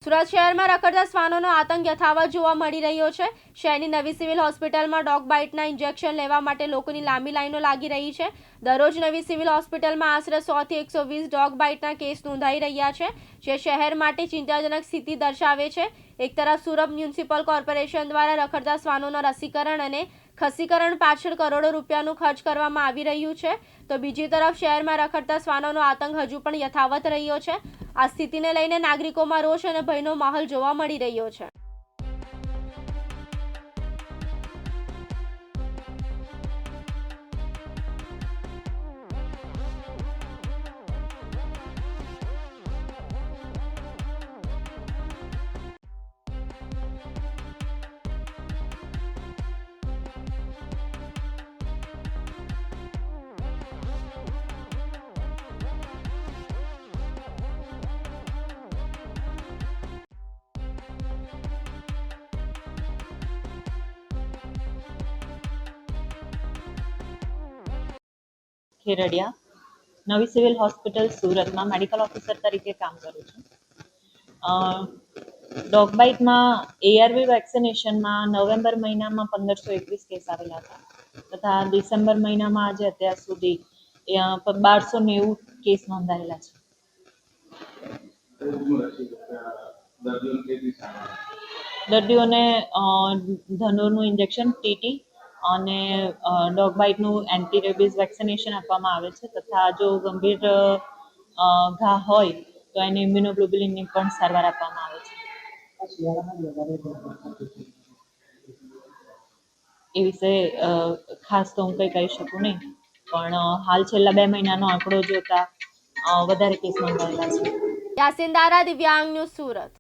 સુરત શહેરમાં રખડતા શ્વાનોનો આતંક યથાવત જોવા મળી રહ્યો છે। શહેરની નવી સિવિલ હોસ્પિટલમાં ડોગ બાઇટના ઇન્જેક્શન લેવા માટે લોકોની લાંબી લાઈનો લાગી રહી છે। દરરોજ નવી સિવિલ હોસ્પિટલમાં આશરે 100 થી 120 ડોગ બાઇટના કેસ નોંધાઈ રહ્યા છે, જે શહેર માટે ચિંતાજનક સ્થિતિ દર્શાવે છે। એક તરફ સુરત મ્યુનિસિપલ કોર્પોરેશન દ્વારા રખડતા શ્વાનોના રસીકરણ અને ખસીકરણ પાછળ કરોડો રૂપિયાનું ખર્ચ કરવામાં આવી રહ્યું છે, તો બીજી તરફ શહેરમાં રખડતા શ્વાનોનો આતંક હજુ પણ યથાવત રહ્યો છે। આ સ્થિતિને લઈને નાગરિકોમાં રોષ અને ભયનો માહોલ જોવા મળી રહ્યો છે। ખેરડિયા નવી સિવિલ હોસ્પિટલ સુરતમાં મેડિકલ ઓફિસર તરીકે કામ કરું છું। ડોગ બાઇટમાં ARV વેક્સિનેશનમાં નવેમ્બર મહિનામાં 1521 કેસ આવેલા હતા તથા ડિસેમ્બર મહિનામાં આજે અત્યાર સુધી 1290 કેસ નોંધાયેલા છે। દર્દીઓને ધનુરનું ઇન્જેક્શન TT અને ડોગ બાઇટનું એન્ટી રેબીઝ વેક્સિનેશન આપવામાં આવે છે તથા જો ગંભીર ઘા હોય તો એને ઇમ્યુનોગ્લોબ્યુલિનની પણ સારવાર આપવામાં આવે છે। એ વિશે ખાસ તો હું કંઈ કહી શકું નહીં, પણ હાલ છેલ્લા 2 મહિનાનો આંકડો જોતા વધારે કેસ નોંધાયેલા છે। યાસીન દારા, દિવ્યાંગ ન્યૂઝ, સુરત।